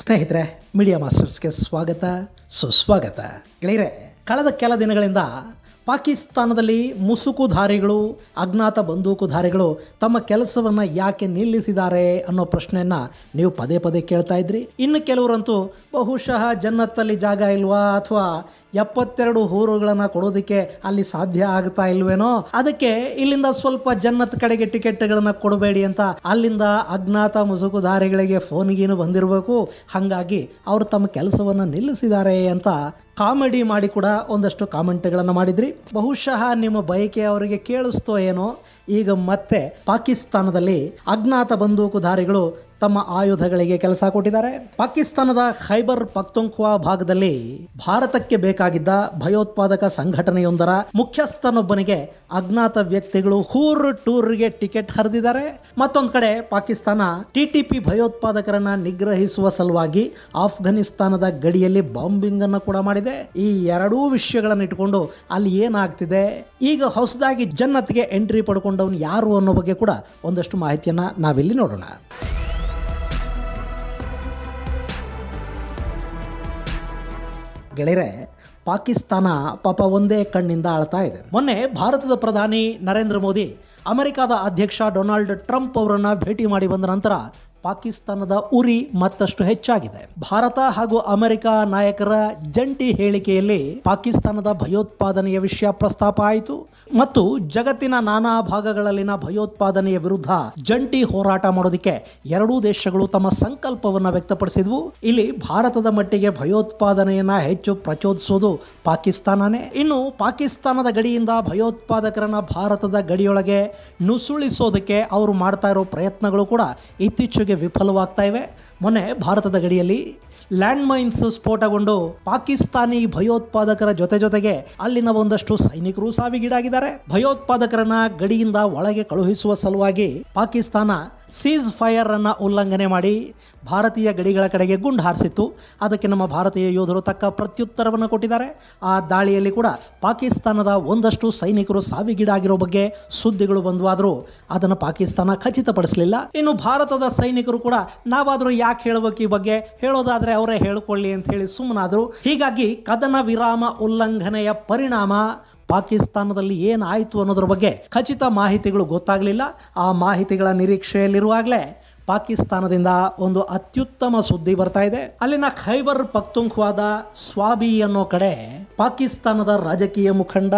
ಸ್ನೇಹಿತರೆ, ಮೀಡಿಯಾ ಮಾಸ್ಟರ್ಸ್ಗೆ ಸ್ವಾಗತ, ಸುಸ್ವಾಗತ. ಗೆಳೆಯರೆ, ಕಳೆದ ಕೆಲ ದಿನಗಳಿಂದ ಪಾಕಿಸ್ತಾನದಲ್ಲಿ ಮುಸುಕುಧಾರಿಗಳು, ಅಜ್ಞಾತ ಬಂದೂಕುಧಾರಿಗಳು ತಮ್ಮ ಕೆಲಸವನ್ನು ಯಾಕೆ ನಿಲ್ಲಿಸಿದ್ದಾರೆ ಅನ್ನೋ ಪ್ರಶ್ನೆಯನ್ನು ನೀವು ಪದೇ ಪದೇ ಕೇಳ್ತಾ ಇದ್ರಿ. ಇನ್ನು ಕೆಲವರಂತೂ ಬಹುಶಃ ಜನ್ನತ್ತಲ್ಲಿ ಜಾಗ ಇಲ್ವಾ ಅಥವಾ 72 ಊರುಗಳನ್ನು ಕೊಡೋದಕ್ಕೆ ಅಲ್ಲಿ ಸಾಧ್ಯ ಆಗ್ತಾ ಇಲ್ವೇನೋ, ಅದಕ್ಕೆ ಇಲ್ಲಿಂದ ಸ್ವಲ್ಪ ಜನ್ನತ್ ಕಡೆಗೆ ಟಿಕೆಟ್ಗಳನ್ನು ಕೊಡಬೇಡಿ ಅಂತ ಅಲ್ಲಿಂದ ಅಜ್ಞಾತ ಮುಸುಕುಧಾರಿಗಳಿಗೆ ಫೋನ್ಗೇನು ಬಂದಿರಬೇಕು. ಹಾಗಾಗಿ ಅವರು ತಮ್ಮ ಕೆಲಸವನ್ನು ನಿಲ್ಲಿಸಿದ್ದಾರೆ ಅಂತ ಕಾಮಿಡಿ ಮಾಡಿ ಕೂಡ ಒಂದಷ್ಟು ಕಾಮೆಂಟ್ಗಳನ್ನು ಮಾಡಿದ್ರಿ. ಬಹುಶಃ ನಿಮ್ಮ ಬಯಕೆ ಅವರಿಗೆ ಕೇಳಿಸ್ತೋ ಏನೋ. ಈಗ ಮತ್ತೆ ಪಾಕಿಸ್ತಾನದಲ್ಲಿ ಅಜ್ಞಾತ ಬಂದೂಕುಧಾರಿಗಳು ತಮ್ಮ ಆಯುಧಗಳಿಗೆ ಕೆಲಸ ಕೊಟ್ಟಿದ್ದಾರೆ. ಪಾಕಿಸ್ತಾನದ ಖೈಬರ್ ಪಖ್ತೂನ್ಖ್ವಾ ಭಾಗದಲ್ಲಿ ಭಾರತಕ್ಕೆ ಬೇಕಾಗಿದ್ದ ಭಯೋತ್ಪಾದಕ ಸಂಘಟನೆಯೊಂದರ ಮುಖ್ಯಸ್ಥನೊಬ್ಬನಿಗೆ ಅಜ್ಞಾತ ವ್ಯಕ್ತಿಗಳು ಟೂರ್ಗೆ ಟಿಕೆಟ್ ಹರಿದಿದ್ದಾರೆ. ಮತ್ತೊಂದು ಕಡೆ ಪಾಕಿಸ್ತಾನ TTP ಭಯೋತ್ಪಾದಕರನ್ನ ನಿಗ್ರಹಿಸುವ ಸಲುವಾಗಿ ಆಫ್ಘನಿಸ್ತಾನದ ಗಡಿಯಲ್ಲಿ ಬಾಂಬಿಂಗ್ ಅನ್ನು ಕೂಡ ಮಾಡಿದೆ. ಈ ಎರಡೂ ವಿಷಯಗಳನ್ನು ಇಟ್ಕೊಂಡು ಅಲ್ಲಿ ಏನಾಗ್ತಿದೆ, ಈಗ ಹೊಸದಾಗಿ ಜನ್ನತ್ಗೆ ಎಂಟ್ರಿ ಪಡ್ಕೊಂಡವನು ಯಾರು ಅನ್ನೋ ಬಗ್ಗೆ ಕೂಡ ಒಂದಷ್ಟು ಮಾಹಿತಿಯನ್ನ ನಾವಿಲ್ಲಿ ನೋಡೋಣ. ಗೆಳೆಯರೆ, ಪಾಕಿಸ್ತಾನ ಪಾಪ ಒಂದೇ ಕಣ್ಣಿಂದ ಆಳ್ತಾ ಇದೆ. ಮೊನ್ನೆ ಭಾರತದ ಪ್ರಧಾನಿ ನರೇಂದ್ರ ಮೋದಿ ಅಮೆರಿಕದ ಅಧ್ಯಕ್ಷ ಡೊನಾಲ್ಡ್ ಟ್ರಂಪ್ ಅವರನ್ನ ಭೇಟಿ ಮಾಡಿ ಬಂದ ನಂತರ ಪಾಕಿಸ್ತಾನದ ಉರಿ ಮತ್ತಷ್ಟು ಹೆಚ್ಚಾಗಿದೆ. ಭಾರತ ಹಾಗೂ ಅಮೆರಿಕ ನಾಯಕರ ಜಂಟಿ ಹೇಳಿಕೆಯಲ್ಲಿ ಪಾಕಿಸ್ತಾನದ ಭಯೋತ್ಪಾದನೆಯ ವಿಷಯ ಪ್ರಸ್ತಾಪ ಆಯಿತು ಮತ್ತು ಜಗತ್ತಿನ ನಾನಾ ಭಾಗಗಳಲ್ಲಿನ ಭಯೋತ್ಪಾದನೆಯ ವಿರುದ್ಧ ಜಂಟಿ ಹೋರಾಟ ಮಾಡೋದಕ್ಕೆ ಎರಡೂ ದೇಶಗಳು ತಮ್ಮ ಸಂಕಲ್ಪವನ್ನು ವ್ಯಕ್ತಪಡಿಸಿದ್ವು. ಇಲ್ಲಿ ಭಾರತದ ಮಟ್ಟಿಗೆ ಭಯೋತ್ಪಾದನೆಯನ್ನ ಹೆಚ್ಚು ಪ್ರಚೋದಿಸೋದು ಪಾಕಿಸ್ತಾನನೇ. ಇನ್ನು ಪಾಕಿಸ್ತಾನದ ಗಡಿಯಿಂದ ಭಯೋತ್ಪಾದಕರನ್ನ ಭಾರತದ ಗಡಿಯೊಳಗೆ ನುಸುಳಿಸೋದಕ್ಕೆ ಅವರು ಮಾಡ್ತಾ ಇರೋ ಪ್ರಯತ್ನಗಳು ಕೂಡ ಇತ್ತೀಚೆಗೆ ವಿಫಲವಾಗ್ತಾ ಇವೆ. ಮೊನ್ನೆ ಭಾರತದ ಗಡಿಯಲ್ಲಿ ಲ್ಯಾಂಡ್ ಮೈನ್ಸ್ ಸ್ಫೋಟಗೊಂಡು ಪಾಕಿಸ್ತಾನಿ ಭಯೋತ್ಪಾದಕರ ಜೊತೆಗೆ ಅಲ್ಲಿನ ಒಂದಷ್ಟು ಸೈನಿಕರು ಸಾವಿಗೀಡಾಗಿದ್ದಾರೆ. ಭಯೋತ್ಪಾದಕರನ್ನ ಗಡಿಯಿಂದ ಒಳಗೆ ಕಳುಹಿಸುವ ಸಲುವಾಗಿ ಪಾಕಿಸ್ತಾನ ಸೀಸ್ ಫೈರ್ ಅನ್ನ ಉಲ್ಲಂಘನೆ ಮಾಡಿ ಭಾರತೀಯ ಗಡಿಗಳ ಕಡೆಗೆ ಗುಂಡು ಹಾರಿಸಿತ್ತು. ಅದಕ್ಕೆ ನಮ್ಮ ಭಾರತೀಯ ಯೋಧರು ತಕ್ಕ ಪ್ರತ್ಯುತ್ತರವನ್ನು ಕೊಟ್ಟಿದ್ದಾರೆ. ಆ ದಾಳಿಯಲ್ಲಿ ಕೂಡ ಪಾಕಿಸ್ತಾನದ ಒಂದಷ್ಟು ಸೈನಿಕರು ಸಾವಿಗೀಡಾಗಿರೋ ಬಗ್ಗೆ ಸುದ್ದಿಗಳು ಬಂದವಾದರೂ ಅದನ್ನು ಪಾಕಿಸ್ತಾನ ಖಚಿತಪಡಿಸಲಿಲ್ಲ. ಇನ್ನು ಭಾರತದ ಸೈನಿಕರು ಕೂಡ ನಾವಾದರೂ ಯಾಕೆ ಹೇಳಬೇಕು, ಈ ಬಗ್ಗೆ ಹೇಳೋದಾದ್ರೆ ಅವರೇ ಹೇಳಿಕೊಳ್ಳಿ ಅಂತ ಹೇಳಿ ಸುಮ್ಮನಾದರು. ಹೀಗಾಗಿ ಕದನ ವಿರಾಮ ಉಲ್ಲಂಘನೆಯ ಪರಿಣಾಮ ಪಾಕಿಸ್ತಾನದಲ್ಲಿ ಏನಾಯಿತು ಅನ್ನೋದ್ರ ಬಗ್ಗೆ ಖಚಿತ ಮಾಹಿತಿಗಳು ಗೊತ್ತಾಗಲಿಲ್ಲ. ಆ ಮಾಹಿತಿಗಳ ನಿರೀಕ್ಷೆಯಲ್ಲಿರುವಾಗಲೇ ಪಾಕಿಸ್ತಾನದಿಂದ ಒಂದು ಅತ್ಯುತ್ತಮ ಸುದ್ದಿ ಬರ್ತಾ ಇದೆ. ಅಲ್ಲಿನ ಖೈಬರ್ ಪಖ್ತೂನ್ಖ್ವಾದ ಸ್ವಾಬಿ ಅನ್ನೋ ಕಡೆ ಪಾಕಿಸ್ತಾನದ ರಾಜಕೀಯ ಮುಖಂಡ,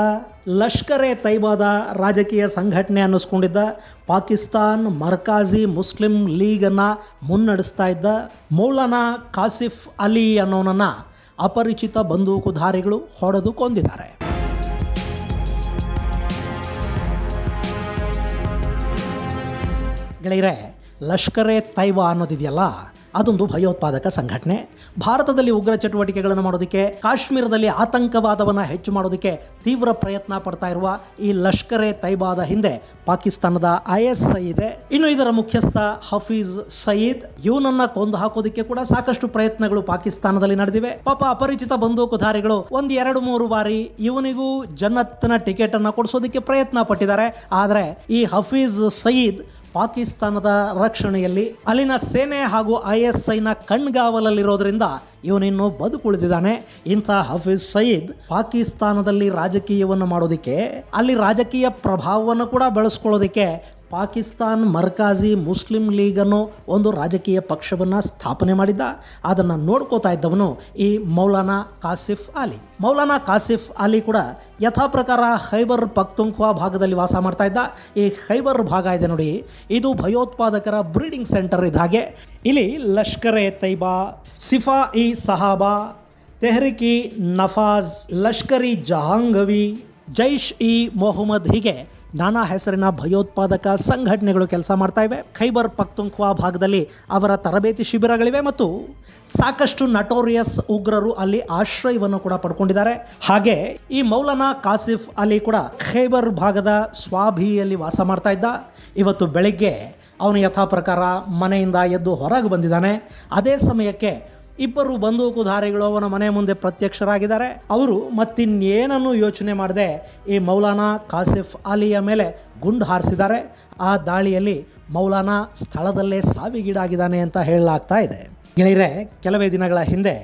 ಲಷ್ಕರ್ ಎ ತೈಬಾದ ರಾಜಕೀಯ ಸಂಘಟನೆ ಅನ್ನಿಸ್ಕೊಂಡಿದ್ದ ಪಾಕಿಸ್ತಾನ್ ಮರ್ಕಾಜಿ ಮುಸ್ಲಿಂ ಲೀಗ್ ಅನ್ನ ಮುನ್ನಡೆಸ್ತಾ ಇದ್ದ ಮೌಲಾನಾ ಕಾಸಿಫ್ ಅಲಿ ಅನ್ನೋನನ್ನ ಅಪರಿಚಿತ ಬಂದೂಕುಧಾರಿಗಳು ಹೊಡೆದು ಕೊಂದಿದ್ದಾರೆ. ಗೆಳೆಯರೆ, ಲಷ್ಕರ್ ಎ ತೈಬಾ ಅನ್ನೋದಿದೆಯಲ್ಲ, ಅದೊಂದು ಭಯೋತ್ಪಾದಕ ಸಂಘಟನೆ. ಭಾರತದಲ್ಲಿ ಉಗ್ರ ಚಟುವಟಿಕೆಗಳನ್ನು ಮಾಡೋದಕ್ಕೆ, ಕಾಶ್ಮೀರದಲ್ಲಿ ಆತಂಕವಾದವನ್ನು ಹೆಚ್ಚು ಮಾಡೋದಕ್ಕೆ ತೀವ್ರ ಪ್ರಯತ್ನ ಪಡ್ತಾ ಇರುವ ಈ ಲಷ್ಕರ್ ಎ ತೈಬಾದ ಹಿಂದೆ ಪಾಕಿಸ್ತಾನದ ISI ಇದೆ. ಇನ್ನು ಇದರ ಮುಖ್ಯಸ್ಥ ಹಫೀಜ್ ಸಯೀದ್, ಇವನನ್ನ ಕೊಂದು ಹಾಕೋದಕ್ಕೆ ಕೂಡ ಸಾಕಷ್ಟು ಪ್ರಯತ್ನಗಳು ಪಾಕಿಸ್ತಾನದಲ್ಲಿ ನಡೆದಿವೆ. ಪಾಪ ಅಪರಿಚಿತ ಬಂದೂಕುಧಾರಿಗಳು 1-2-3 ಬಾರಿ ಇವನಿಗೂ ಜನ್ನತ್ನ ಟಿಕೆಟ್ ಅನ್ನ ಕೊಡಿಸೋದಕ್ಕೆ ಪ್ರಯತ್ನ ಪಟ್ಟಿದ್ದಾರೆ. ಆದರೆ ಈ ಹಫೀಜ್ ಸಯೀದ್ ಪಾಕಿಸ್ತಾನದ ರಕ್ಷಣೆಯಲ್ಲಿ ಅಲ್ಲಿನ ಸೇನೆ ಹಾಗೂ ISIನ ಕಣ್ಗಾವಲಲ್ಲಿರೋದ್ರಿಂದ ಇವನಿನ್ನು ಬದುಕುಳಿದಿದ್ದಾನೆ. ಇಂಥ ಹಫೀಜ್ ಸಯೀದ್ ಪಾಕಿಸ್ತಾನದಲ್ಲಿ ರಾಜಕೀಯವನ್ನು ಮಾಡೋದಕ್ಕೆ, ಅಲ್ಲಿ ರಾಜಕೀಯ ಪ್ರಭಾವವನ್ನು ಕೂಡ ಬೆಳೆಸ್ಕೊಳ್ಳೋದಕ್ಕೆ ಪಾಕಿಸ್ತಾನ್ ಮರ್ಕಾಜಿ ಮುಸ್ಲಿಂ ಲೀಗ್ ಅನ್ನೋ ಒಂದು ರಾಜಕೀಯ ಪಕ್ಷವನ್ನು ಸ್ಥಾಪನೆ ಮಾಡಿದ್ದ. ಅದನ್ನು ನೋಡ್ಕೋತಾ ಇದ್ದವನು ಈ ಮೌಲಾನಾ ಕಾಸಿಫ್ ಅಲಿ. ಮೌಲಾನಾ ಕಾಸಿಫ್ ಅಲಿ ಕೂಡ ಯಥಾ ಪ್ರಕಾರ ಖೈಬರ್ ಪಖ್ತೂನ್ಖ್ವಾ ಭಾಗದಲ್ಲಿ ವಾಸ ಮಾಡ್ತಾ ಇದ್ದ. ಈ ಖೈಬರ್ ಭಾಗ ಇದೆ ನೋಡಿ, ಇದು ಭಯೋತ್ಪಾದಕರ ಬ್ರೀಡಿಂಗ್ ಸೆಂಟರ್ ಇದ್ದ ಹಾಗೆ. ಇಲ್ಲಿ ಲಷ್ಕರ್ ಎ ತೈಬಾ, ಸಿಫಾ ಇ ಸಹಾಬಾ, ತೆಹ್ರಿಕ್ ಇ ನಫಾಜ್, ಲಷ್ಕರ್ ಇ ಜಹಾಂಗವಿ, ಜೈಷ್ ಇ ಮೊಹಮ್ಮದ್, ಹೀಗೆ ನಾನಾ ಹೆಸರಿನ ಭಯೋತ್ಪಾದಕ ಸಂಘಟನೆಗಳು ಕೆಲಸ ಮಾಡ್ತಾ ಇವೆ. ಖೈಬರ್ ಪಖ್ತೂನ್ಖ್ವಾ ಭಾಗದಲ್ಲಿ ಅವರ ತರಬೇತಿ ಶಿಬಿರಗಳಿವೆ ಮತ್ತು ಸಾಕಷ್ಟು ನಟೋರಿಯಸ್ ಉಗ್ರರು ಅಲ್ಲಿ ಆಶ್ರಯವನ್ನು ಕೂಡ ಪಡ್ಕೊಂಡಿದ್ದಾರೆ. ಹಾಗೆ ಈ ಮೌಲಾನಾ ಕಾಸಿಫ್ ಅಲಿ ಕೂಡ ಖೈಬರ್ ಭಾಗದ ಸ್ವಾಬಿಯಲ್ಲಿ ವಾಸ ಮಾಡ್ತಾ ಇದ್ದ. ಇವತ್ತು ಬೆಳಿಗ್ಗೆ ಅವನು ಯಥಾ ಪ್ರಕಾರ ಮನೆಯಿಂದ ಎದ್ದು ಹೊರಗೆ ಬಂದಿದ್ದಾನೆ. ಅದೇ ಸಮಯಕ್ಕೆ ಇಬ್ಬರು ಬಂದೂಕುಧಾರಿಗಳು ಅವನ ಮನೆ ಮುಂದೆ ಪ್ರತ್ಯಕ್ಷರಾಗಿದ್ದಾರೆ. ಅವರು ಮತ್ತಿನ್ನೇನನ್ನು ಯೋಚನೆ ಮಾಡದೆ ಈ ಮೌಲಾನಾ ಕಾಸಿಫ್ ಅಲಿಯ ಮೇಲೆ ಗುಂಡು ಹಾರಿಸಿದ್ದಾರೆ. ಆ ದಾಳಿಯಲ್ಲಿ ಮೌಲಾನಾ ಸ್ಥಳದಲ್ಲೇ ಸಾವಿಗೀಡಾಗಿದ್ದಾನೆ ಅಂತ ಹೇಳಲಾಗ್ತಾ ಇದೆ. ಗೆಳೆಯರೆ, ಕೆಲವೇ ದಿನಗಳ ಹಿಂದೆ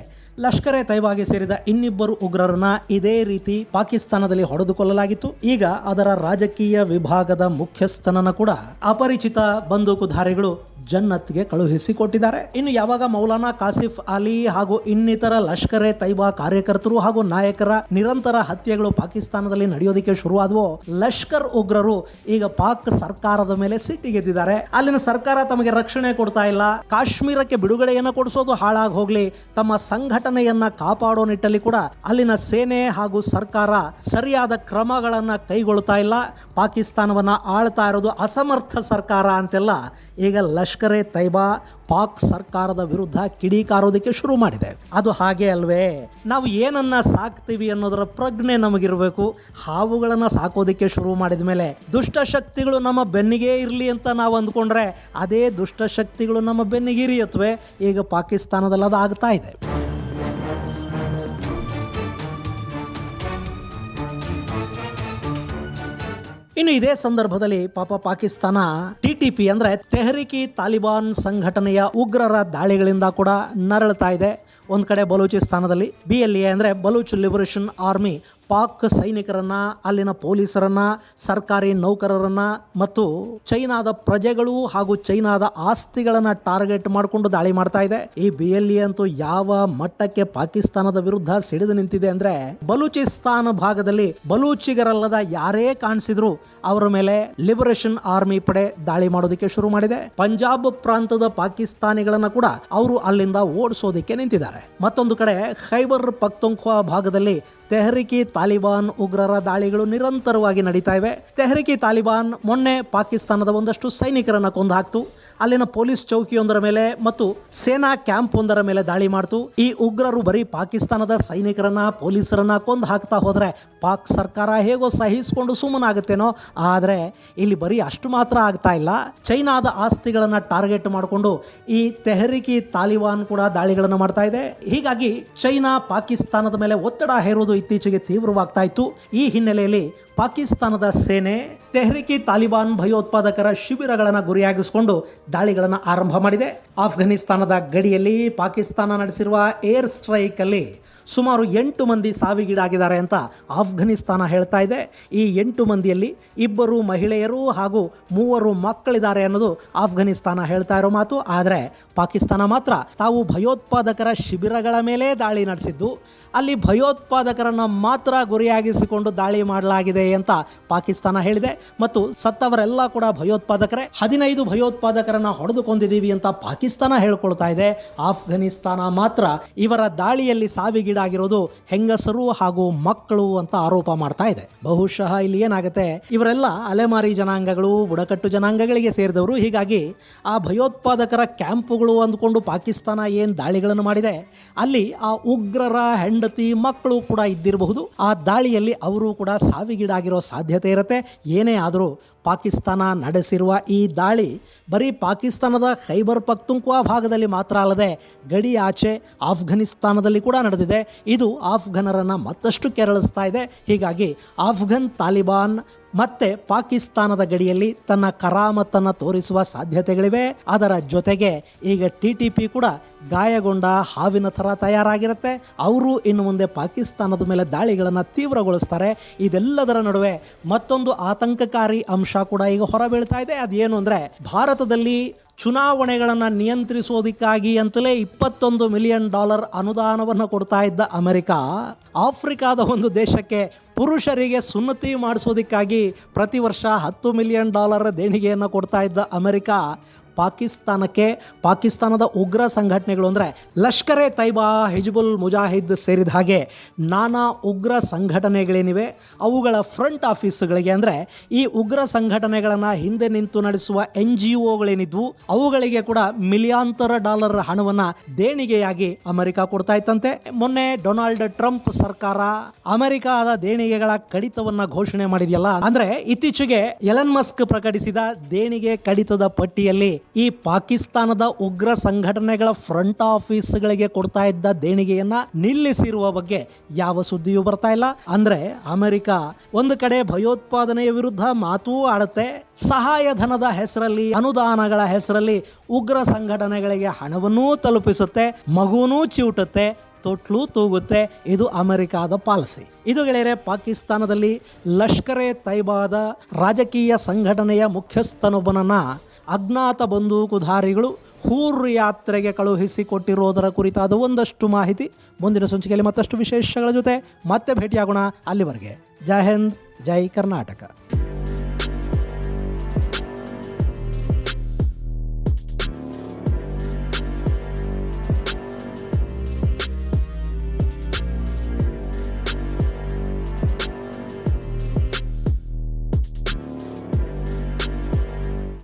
ಲಷ್ಕರ್ ಎ ತೈಬಾಗೆ ಸೇರಿದ ಇನ್ನಿಬ್ಬರು ಉಗ್ರರನ್ನ ಇದೇ ರೀತಿ ಪಾಕಿಸ್ತಾನದಲ್ಲಿ ಹೊಡೆದುಕೊಳ್ಳಲಾಗಿತ್ತು. ಈಗ ಅದರ ರಾಜಕೀಯ ವಿಭಾಗದ ಮುಖ್ಯಸ್ಥನನ್ನ ಕೂಡ ಅಪರಿಚಿತ ಬಂದೂಕುಧಾರಿಗಳು ಜನ್ನತ್ಗೆ ಕಳುಹಿಸಿಕೊಟ್ಟಿದ್ದಾರೆ. ಇನ್ನು ಯಾವಾಗ ಮೌಲಾನಾ ಕಾಸಿಫ್ ಅಲಿ ಹಾಗೂ ಇನ್ನಿತರ ಲಷ್ಕರ್ ಎ ತೈಬಾ ಕಾರ್ಯಕರ್ತರು ಹಾಗೂ ನಾಯಕರ ನಿರಂತರ ಹತ್ಯೆಗಳು ಪಾಕಿಸ್ತಾನದಲ್ಲಿ ನಡೆಯೋದಕ್ಕೆ ಶುರುವಾದವೋ, ಲಷ್ಕರ್ ಉಗ್ರರು ಈಗ ಪಾಕ್ ಸರ್ಕಾರದ ಮೇಲೆ ಸಿಟ್ಟಿಗೆದ್ದಿದ್ದಾರೆ. ಅಲ್ಲಿನ ಸರ್ಕಾರ ತಮಗೆ ರಕ್ಷಣೆ ಕೊಡ್ತಾ ಇಲ್ಲ, ಕಾಶ್ಮೀರಕ್ಕೆ ಬಿಡುಗಡೆಯನ್ನ ಕೊಡಿಸೋದು ಹಾಳಾಗಿ ಹೋಗ್ಲಿ, ತಮ್ಮ ಸಂಘಟನೆಯನ್ನ ಕಾಪಾಡೋ ನಿಟ್ಟಲ್ಲಿ ಕೂಡ ಅಲ್ಲಿನ ಸೇನೆ ಹಾಗೂ ಸರ್ಕಾರ ಸರಿಯಾದ ಕ್ರಮಗಳನ್ನ ಕೈಗೊಳ್ತಾ ಇಲ್ಲ, ಪಾಕಿಸ್ತಾನವನ್ನ ಆಳ್ತಾ ಇರೋದು ಅಸಮರ್ಥ ಸರ್ಕಾರ ಅಂತೆಲ್ಲ ಈಗ ಲಷ್ಕರ್ ಎ ತೈಬಾ ಪಾಕ್ ಸರ್ಕಾರದ ವಿರುದ್ಧ ಕಿಡಿಕಾರೋದಕ್ಕೆ ಶುರು ಮಾಡಿದೆ. ಅದು ಹಾಗೆ ಅಲ್ವೇ? ನಾವು ಏನನ್ನ ಸಾಕ್ತೀವಿ ಅನ್ನೋದರ ಪ್ರಜ್ಞೆ ನಮಗಿರಬೇಕು. ಹಾವುಗಳನ್ನ ಸಾಕೋದಕ್ಕೆ ಶುರು ಮಾಡಿದ ಮೇಲೆ ದುಷ್ಟಶಕ್ತಿಗಳು ನಮ್ಮ ಬೆನ್ನಿಗೆ ಇರಲಿ ಅಂತ ನಾವು ಅಂದ್ಕೊಂಡ್ರೆ ಅದೇ ದುಷ್ಟಶಕ್ತಿಗಳು ನಮ್ಮ ಬೆನ್ನಿಗೆ ಇರಿಯತ್ವೆ. ಈಗ ಪಾಕಿಸ್ತಾನದಲ್ಲಿ ಅದು ಆಗ್ತಾ ಇದೆ. ಇನ್ನು ಇದೇ ಸಂದರ್ಭದಲ್ಲಿ ಪಾಕಿಸ್ತಾನ TTP ಅಂದ್ರೆ ತೆಹರಿಕ್ ಇ ತಾಲಿಬಾನ್ ಸಂಘಟನೆಯ ಉಗ್ರರ ದಾಳಿಗಳಿಂದ ಕೂಡ ನರಳುತ್ತಾ ಇದೆ. ಒಂದ್ ಕಡೆ ಬಲೂಚಿಸ್ತಾನದಲ್ಲಿ BLA ಅಂದ್ರೆ ಬಲೂಚ್ ಲಿಬರೇಷನ್ ಆರ್ಮಿ ಪಾಕ್ ಸೈನಿಕರನ್ನ, ಅಲ್ಲಿನ ಪೊಲೀಸರನ್ನ, ಸರ್ಕಾರಿ ನೌಕರರನ್ನ ಮತ್ತು ಚೈನಾದ ಪ್ರಜೆಗಳು ಹಾಗೂ ಚೈನಾದ ಆಸ್ತಿಗಳನ್ನ ಟಾರ್ಗೆಟ್ ಮಾಡಿಕೊಂಡು ದಾಳಿ ಮಾಡ್ತಾ ಇದೆ. ಈ BLA ಅಂತೂ ಯಾವ ಮಟ್ಟಕ್ಕೆ ಪಾಕಿಸ್ತಾನದ ವಿರುದ್ಧ ಸಿಡಿದು ನಿಂತಿದೆ ಅಂದ್ರೆ, ಬಲೂಚಿಸ್ತಾನ ಭಾಗದಲ್ಲಿ ಬಲೂಚಿಗರಲ್ಲದ ಯಾರೇ ಕಾಣಿಸಿದ್ರು ಅವರ ಮೇಲೆ ಲಿಬರೇಷನ್ ಆರ್ಮಿ ಪಡೆ ದಾಳಿ ಮಾಡೋದಕ್ಕೆ ಶುರು ಮಾಡಿದೆ. ಪಂಜಾಬ್ ಪ್ರಾಂತದ ಪಾಕಿಸ್ತಾನಿಗಳನ್ನ ಕೂಡ ಅವರು ಅಲ್ಲಿಂದ ಓಡಿಸೋದಕ್ಕೆ ನಿಂತಿದ್ದಾರೆ. ಮತ್ತೊಂದು ಕಡೆ ಖೈಬರ್ ಪಖ್ತೂನ್ಖ್ವಾ ಭಾಗದಲ್ಲಿ ತೆಹರಿಕ್ ಇ ತಾಲಿಬಾನ್ ಉಗ್ರರ ದಾಳಿಗಳು ನಿರಂತರವಾಗಿ ನಡೀತಾ ಇವೆ. ತೆಹರಿಕ್ ಇ ತಾಲಿಬಾನ್ ಮೊನ್ನೆ ಪಾಕಿಸ್ತಾನದ ಒಂದಷ್ಟು ಸೈನಿಕರನ್ನ ಕೊಂದು ಹಾಕ್ತು. ಅಲ್ಲಿನ ಪೊಲೀಸ್ ಚೌಕಿಯೊಂದರ ಮೇಲೆ ಮತ್ತು ಸೇನಾ ಕ್ಯಾಂಪ್ ಒಂದರ ಮೇಲೆ ದಾಳಿ ಮಾಡ್ತು. ಈ ಉಗ್ರರು ಬರೀ ಪಾಕಿಸ್ತಾನದ ಸೈನಿಕರನ್ನ, ಪೊಲೀಸರನ್ನ ಕೊಂದು ಹಾಕ್ತಾ ಹೋದ್ರೆ ಪಾಕ್ ಸರ್ಕಾರ ಹೇಗೋ ಸಹಿಸಿಕೊಂಡು ಸುಮ್ಮನಾಗುತ್ತೇನೋ. ಆದ್ರೆ ಇಲ್ಲಿ ಬರೀ ಅಷ್ಟು ಮಾತ್ರ ಆಗ್ತಾ ಇಲ್ಲ, ಚೈನಾದ ಆಸ್ತಿಗಳನ್ನ ಟಾರ್ಗೆಟ್ ಮಾಡಿಕೊಂಡು ಈ ತೆಹರಿಕ್ ಇ ತಾಲಿಬಾನ್ ಕೂಡ ದಾಳಿಗಳನ್ನು ಮಾಡ್ತಾ ಇದೆ. ಹೀಗಾಗಿ ಚೈನಾ ಪಾಕಿಸ್ತಾನದ ಮೇಲೆ ಒತ್ತಡ ಹೇರೋದು ಇತ್ತೀಚೆಗೆ ತೀವ್ರವಾಗ್ತಾ ಇತ್ತು. ಈ ಹಿನ್ನೆಲೆಯಲ್ಲಿ ಪಾಕಿಸ್ತಾನದ ಸೇನೆ ತೆಹರಿಕ್ ಇ ತಾಲಿಬಾನ್ ಭಯೋತ್ಪಾದಕರ ಶಿಬಿರಗಳನ್ನು ಗುರಿಯಾಗಿಸಿಕೊಂಡು ದಾಳಿಗಳನ್ನು ಆರಂಭ ಮಾಡಿದೆ. ಆಫ್ಘನಿಸ್ತಾನದ ಗಡಿಯಲ್ಲಿ ಪಾಕಿಸ್ತಾನ ನಡೆಸಿರುವ ಏರ್ ಸ್ಟ್ರೈಕ್ ಅಲ್ಲಿ ಸುಮಾರು 8 ಮಂದಿ ಸಾವಿಗೀಡಾಗಿದ್ದಾರೆ ಅಂತ ಆಫ್ಘನಿಸ್ತಾನ ಹೇಳ್ತಾ ಇದೆ. ಈ 8 ಮಂದಿಯಲ್ಲಿ 2 ಮಹಿಳೆಯರು ಹಾಗೂ 3 ಮಕ್ಕಳಿದ್ದಾರೆ ಅನ್ನೋದು ಆಫ್ಘನಿಸ್ತಾನ ಹೇಳ್ತಾ ಇರೋ ಮಾತು. ಆದರೆ ಪಾಕಿಸ್ತಾನ ಮಾತ್ರ ತಾವು ಭಯೋತ್ಪಾದಕರ ಶಿಬಿರಗಳ ಮೇಲೆ ದಾಳಿ ನಡೆಸಿದ್ದು, ಅಲ್ಲಿ ಭಯೋತ್ಪಾದಕರನ್ನ ಮಾತ್ರ ಗುರಿಯಾಗಿಸಿಕೊಂಡು ದಾಳಿ ಮಾಡಲಾಗಿದೆ ಅಂತ ಪಾಕಿಸ್ತಾನ ಹೇಳಿದೆ. ಮತ್ತು ಸತ್ತವರೆಲ್ಲ ಕೂಡ ಭಯೋತ್ಪಾದಕರೇ. 15 ಭಯೋತ್ಪಾದಕರನ್ನ ಹೊಡೆದುಕೊಂಡಿದ್ದೀವಿ ಅಂತ ಪಾಕಿಸ್ತಾನ ಹೇಳ್ಕೊಳ್ತಾ ಇದೆ. ಆಫ್ಘನಿಸ್ತಾನ ಮಾತ್ರ ಇವರ ದಾಳಿಯಲ್ಲಿ ಸಾವಿಗೀಡಾಗಿರೋದು ಹೆಂಗಸರು ಹಾಗೂ ಮಕ್ಕಳು ಅಂತ ಆರೋಪ ಮಾಡ್ತಾ ಇದೆ. ಬಹುಶಃ ಇಲ್ಲಿ ಏನಾಗುತ್ತೆ, ಇವರೆಲ್ಲ ಅಲೆಮಾರಿ ಜನಾಂಗಗಳು, ಬುಡಕಟ್ಟು ಜನಾಂಗಗಳಿಗೆ ಸೇರಿದವರು. ಹೀಗಾಗಿ ಆ ಭಯೋತ್ಪಾದಕರ ಕ್ಯಾಂಪುಗಳು ಅಂದ್ಕೊಂಡು ಪಾಕಿಸ್ತಾನ ಏನ್ ದಾಳಿಗಳನ್ನು ಮಾಡಿದೆ, ಅಲ್ಲಿ ಆ ಉಗ್ರರ ಹೆಂಡತಿ ಮಕ್ಕಳು ಕೂಡ ಇದ್ದಿರಬಹುದು. ಆ ದಾಳಿಯಲ್ಲಿ ಅವರು ಕೂಡ ಸಾವಿಗೀಡಾಗಿರೋ ಸಾಧ್ಯತೆ ಇರುತ್ತೆ. ಏನೇ ಆದರೂ ಪಾಕಿಸ್ತಾನ ನಡೆಸಿರುವ ಈ ದಾಳಿ ಬರೀ ಪಾಕಿಸ್ತಾನದ ಖೈಬರ್ ಪಖ್ತೂನ್ಖ್ವಾ ಭಾಗದಲ್ಲಿ ಮಾತ್ರ ಅಲ್ಲದೆ ಗಡಿ ಆಚೆ ಆಫ್ಘನಿಸ್ತಾನದಲ್ಲಿ ಕೂಡ ನಡೆದಿದೆ. ಇದು ಆಫ್ಘನರನ್ನು ಮತ್ತಷ್ಟು ಕೆರಳಿಸ್ತಾ ಇದೆ. ಹೀಗಾಗಿ ಆಫ್ಘನ್ ತಾಲಿಬಾನ್ ಮತ್ತೆ ಪಾಕಿಸ್ತಾನದ ಗಡಿಯಲ್ಲಿ ತನ್ನ ಕರಾಮತ್ತನ್ನು ತೋರಿಸುವ ಸಾಧ್ಯತೆಗಳಿವೆ. ಅದರ ಜೊತೆಗೆ ಈಗ TTP ಕೂಡ ಗಾಯಗೊಂಡ ಹಾವಿನ ಥರ ತಯಾರಾಗಿರುತ್ತೆ. ಅವರು ಇನ್ನು ಮುಂದೆ ಪಾಕಿಸ್ತಾನದ ಮೇಲೆ ದಾಳಿಗಳನ್ನು ತೀವ್ರಗೊಳಿಸ್ತಾರೆ. ಇದೆಲ್ಲದರ ನಡುವೆ ಮತ್ತೊಂದು ಆತಂಕಕಾರಿ ಅಂಶ ಕೂಡ ಈಗ ಹೊರಬೀಳ್ತಾ ಇದೆ. ಅದೇನು ಅಂದರೆ, ಭಾರತದಲ್ಲಿ ಚುನಾವಣೆಗಳನ್ನು ನಿಯಂತ್ರಿಸೋದಕ್ಕಾಗಿ ಅಂತಲೇ $21 ಮಿಲಿಯನ್ ಅನುದಾನವನ್ನು ಕೊಡ್ತಾ ಇದ್ದ ಅಮೆರಿಕ, ಆಫ್ರಿಕಾದ ಒಂದು ದೇಶಕ್ಕೆ ಪುರುಷರಿಗೆ ಸುನ್ನತಿ ಮಾಡಿಸೋದಕ್ಕಾಗಿ ಪ್ರತಿ ವರ್ಷ $10 ಮಿಲಿಯನ್ ದೇಣಿಗೆಯನ್ನು ಕೊಡ್ತಾ ಇದ್ದ ಅಮೆರಿಕ ಪಾಕಿಸ್ತಾನದ ಉಗ್ರ ಸಂಘಟನೆಗಳು ಅಂದರೆ ಲಷ್ಕರ್ ಎ ತೈಬಾ, ಹಿಜ್ಬುಲ್ ಮುಜಾಹಿದ್ ಸೇರಿದ ಹಾಗೆ ನಾನಾ ಉಗ್ರ ಸಂಘಟನೆಗಳೇನಿವೆ ಅವುಗಳ ಫ್ರಂಟ್ ಆಫೀಸ್ಗಳಿಗೆ, ಅಂದರೆ ಈ ಉಗ್ರ ಸಂಘಟನೆಗಳನ್ನು ಹಿಂದೆ ನಿಂತು ನಡೆಸುವ NGOಗಳೇನಿದ್ವು ಅವುಗಳಿಗೆ ಕೂಡ ಮಿಲಿಯಾಂತರ ಡಾಲರ್ ಹಣವನ್ನು ದೇಣಿಗೆಯಾಗಿ ಅಮೆರಿಕ ಕೊಡ್ತಾ ಇತ್ತಂತೆ. ಮೊನ್ನೆ ಡೊನಾಲ್ಡ್ ಟ್ರಂಪ್ ಸರ್ಕಾರ ಅಮೆರಿಕದ ದೇಣಿಗೆಗಳ ಕಡಿತವನ್ನು ಘೋಷಣೆ ಮಾಡಿದೆಯಲ್ಲ, ಅಂದರೆ ಇತ್ತೀಚೆಗೆ ಎಲನ್ ಮಸ್ಕ್ ಪ್ರಕಟಿಸಿದ ದೇಣಿಗೆ ಕಡಿತದ ಪಟ್ಟಿಯಲ್ಲಿ ಈ ಪಾಕಿಸ್ತಾನದ ಉಗ್ರ ಸಂಘಟನೆಗಳ ಫ್ರಂಟ್ ಆಫೀಸ್ಗಳಿಗೆ ಕೊಡ್ತಾ ಇದ್ದ ದೇಣಿಗೆಯನ್ನ ನಿಲ್ಲಿಸಿರುವ ಬಗ್ಗೆ ಯಾವ ಸುದ್ದಿಯೂ ಬರ್ತಾ ಇಲ್ಲ. ಅಂದ್ರೆ ಅಮೆರಿಕ ಒಂದು ಕಡೆ ಭಯೋತ್ಪಾದನೆಯ ವಿರುದ್ಧ ಮಾತೂ ಆಡುತ್ತೆ, ಸಹಾಯಧನದ ಹೆಸರಲ್ಲಿ, ಅನುದಾನಗಳ ಹೆಸರಲ್ಲಿ ಉಗ್ರ ಸಂಘಟನೆಗಳಿಗೆ ಹಣವನ್ನೂ ತಲುಪಿಸುತ್ತೆ, ಮಗುನೂ ಚಿವುಟುತ್ತೆ, ತೊಟ್ಲು ತೂಗುತ್ತೆ. ಇದು ಅಮೆರಿಕಾದ ಪಾಲಿಸಿ. ಇದು ಗೆಳೆಯರೆ, ಪಾಕಿಸ್ತಾನದಲ್ಲಿ ಲಷ್ಕರ್ ಎ ತೈಬಾದ ರಾಜಕೀಯ ಸಂಘಟನೆಯ ಮುಖ್ಯಸ್ಥನೊಬ್ಬನನ್ನ ಅಜ್ಞಾತ ಬಂದೂಕುಧಾರಿಗಳು ಹೂರ್ ಯಾತ್ರೆಗೆ ಕಳುಹಿಸಿಕೊಟ್ಟಿರೋದರ ಕುರಿತಾದ ಒಂದಷ್ಟು ಮಾಹಿತಿ. ಮುಂದಿನ ಸಂಚಿಕೆಯಲ್ಲಿ ಮತ್ತಷ್ಟು ವಿಶೇಷಗಳ ಜೊತೆ ಮತ್ತೆ ಭೇಟಿಯಾಗೋಣ. ಅಲ್ಲಿವರೆಗೆ ಜೈ ಹಿಂದ್, ಜೈ ಕರ್ನಾಟಕ.